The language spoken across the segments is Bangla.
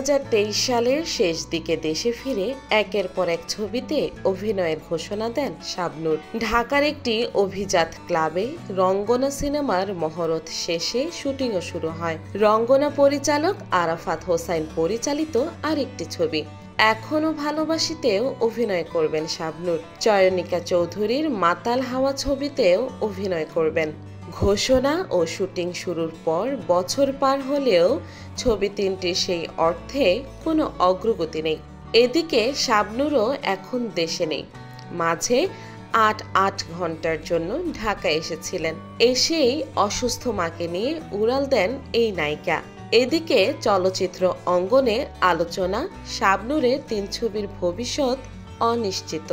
2023 সালের শেষ দিকে দেশে ফিরে একের পর এক ছবিতে অভিনয়ের ঘোষণা দেন শাবনূর। ঢাকার একটি অভিজাত ক্লাবে রঙ্গনা সিনেমার মহরত শেষে শুটিংও শুরু হয়। রঙ্গনা পরিচালক আরাফাত হোসাইন পরিচালিত আরেকটি ছবি এখনো ভালোবাসিতেও অভিনয় করবেন শাবনূর। চয়নিকা চৌধুরীর মাতাল হাওয়া ছবিতেও অভিনয় করবেন। ঘোষণা ও শুটিং শুরুর পর বছর পার হলেও ছবি তিনটির সেই অর্থে কোনো অগ্রগতি নেই। এদিকে শাবনূরও এখন দেশে নেই। মাঝে ৮ ঘন্টার জন্য ঢাকা এসেছিলেন। এসেই অসুস্থ মাকে নিয়ে উড়াল দেন এই নায়িকা। এদিকে চলচ্চিত্র অঙ্গনে আলোচনা, শাবনূরের ৩ ছবির ভবিষ্যৎ অনিশ্চিত।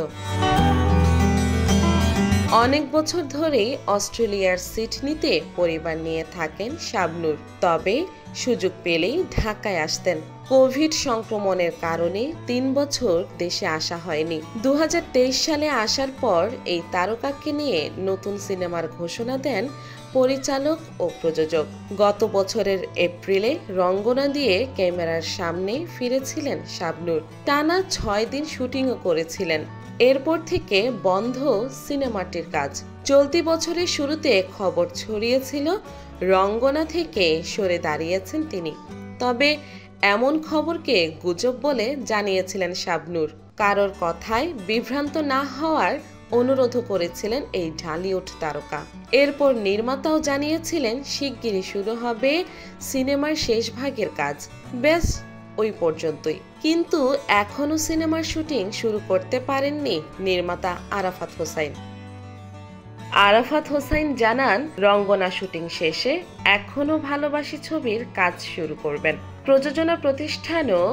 অনেক বছর ধরেই অস্ট্রেলিয়ার সিডনিতে পরিবার নিয়ে থাকেন শাবনূর। তবে সুযোগ পেলেই ঢাকায় আসতেন। কোভিড সংক্রমণের কারণে ৩ বছর দেশে আসা হয়নি। 2023 সালে আসার পর এই তারকাকে নিয়ে নতুন সিনেমার ঘোষণা দেন পরিচালক ও প্রযোজক। গত বছরের এপ্রিলে রঙ্গনা দিয়ে ক্যামেরার সামনে ফিরেছিলেন শাবনূর। টানা 6 দিন শুটিংও করেছিলেন। এরপর থেকে বন্ধ সিনেমাটির কাজ। চলতি বছরের শুরুতে খবর ছড়িয়েছিল রঙ্গনা থেকে সরে দাঁড়িয়েছেন তিনি। তবে এমন খবরকে গুজব বলে জানিয়েছিলেন শাবনূর। কারোর কথায় বিভ্রান্ত না হওয়ার অনুরোধ করেছিলেন এই ঢালিউড তারকা। এরপর নির্মাতাও জানিয়েছিলেন শিগগিরই শুরু হবে সিনেমার শেষ ভাগের কাজ। বেশ ওই পর্যন্তই। কিন্তু এখনো সিনেমার শুটিং শুরু করতে পারেননি নির্মাতা আরাফাত হোসাইন। আরাফাত হোসাইন জানান, রঙ্গনা শুটিং শেষে এখনো ভালোবাসি ছবির কাজ শুরু করবেন। প্রযোজনা প্রতিষ্ঠানও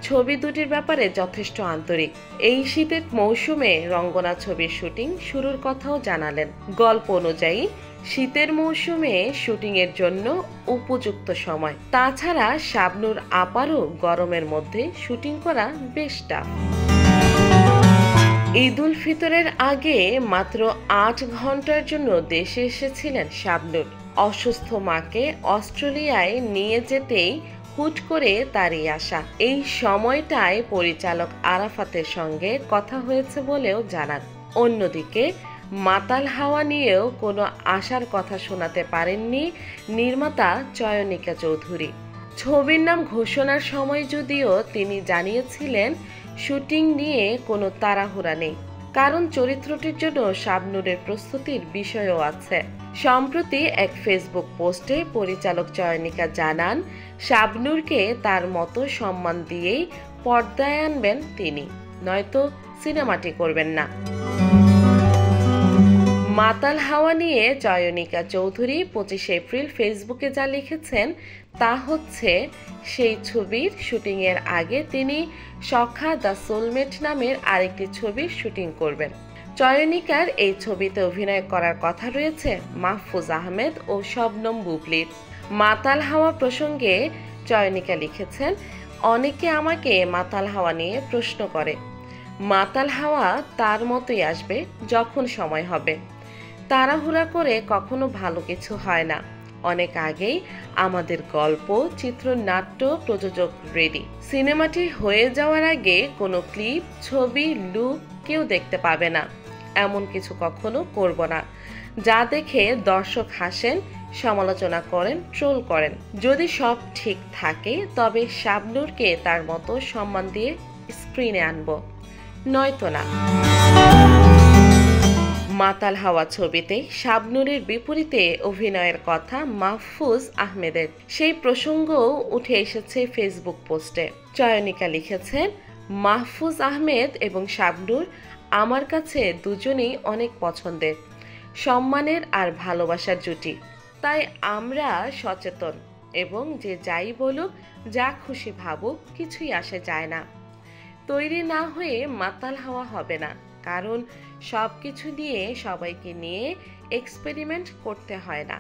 ছবি দুটির ব্যাপারে যথেষ্ট আন্তরিক। এই শীতের মৌসুমে রঙ্গনা ছবির শুটিং শুরুর কথাও জানালেন। গল্প অনুযায়ী শীতের মৌসুমে শুটিং এর জন্য উপযুক্ত সময়। তাছাড়া শাবনূর আপারও গরমের মধ্যে শুটিং করা বেশ টাফ। ঈদ উল ফিতরের আগে মাত্র ৮ ঘন্টার জন্য দেশে এসেছিলেন শাবনূর। অসুস্থ মাকে অস্ট্রেলিয়ায় নিয়ে যেতেই হুট করে তারই আসা। এই সময়টায় পরিচালক আরাফাতের সঙ্গে কথা হয়েছে বলেও জানান। অন্যদিকে মাতাল হাওয়া নিয়েও কোনো আশার কথা শোনাতে পারেননি নির্মাতা চয়নিকা চৌধুরী। ছবির নাম ঘোষণার সময় যদিও তিনি জানিয়েছিলেন শুটিং নিয়ে কোনো তাড়াহুড়া নেই, কারণ চরিত্রটির জন্য শাবনূরের প্রস্তুতির বিষয়ও আছে। সম্প্রতি এক ফেসবুক পোস্টে পরিচালক চয়নিকা জানান, শাবনূরকে তার মতো সম্মান দিয়েই পর্দায় আনবেন তিনি, নয়তো সিনেমাটি করবেন না। মাতাল হাওয়া নিয়ে চয়নিকা চৌধুরী 25 এপ্রিল ফেসবুকে যা লিখেছেন তা হচ্ছে, সেই ছবির শুটিংয়ের আগে তিনি সখা দ্য সোলমেট নামের আরেকটি ছবির শুটিং করবেন। চয়নিকার এই ছবিতে অভিনয় করার কথা রয়েছে মাহফুজ আহমেদ ও শবনম বুবলির। মাতাল হাওয়া প্রসঙ্গে চয়নিকা লিখেছেন, অনেকে আমাকে মাতাল হাওয়া নিয়ে প্রশ্ন করে। মাতাল হাওয়া তার মতোই আসবে যখন সময় হবে। তাড়াহুড়া করে কখনো ভালো কিছু হয় না। অনেক আগেই আমাদের গল্প, চিত্রনাট্য, প্রযোজক রেডি। সিনেমাটি হয়ে যাওয়ার আগে কোনো ক্লিপ, ছবি, লুক কেউ দেখতে পাবে না। এমন কিছু কখনো করব না যা দেখে দর্শক হাসেন, সমালোচনা করেন, ট্রোল করেন। যদি সব ঠিক থাকে তবে শাবনূরকে তার মতো সম্মান দিয়ে স্ক্রিনে আনবো, নয়তো না। মাতাল হাওয়া ছবিতে শাবনূরের বিপরীতে অভিনয়ের কথা মাহফুজ আহমেদের। সেই প্রসঙ্গও উঠে এসেছে ফেসবুক পোস্টে। চয়নিকা লিখেছেন, মাহফুজ আহমেদ এবং শাবনূর আমার কাছে দুজনেই অনেক পছন্দের, সম্মানের আর ভালোবাসার জুটি। তাই আমরা সচেতন এবং যে যাই বলুক, যা খুশি ভাবুক, কিছুই আসে যায় না। তৈরি না হয়ে মাতাল হাওয়া হবে না, কারণ সবকিছু নিয়ে সবাইকে নিয়ে এক্সপেরিমেন্ট করতে হয় না।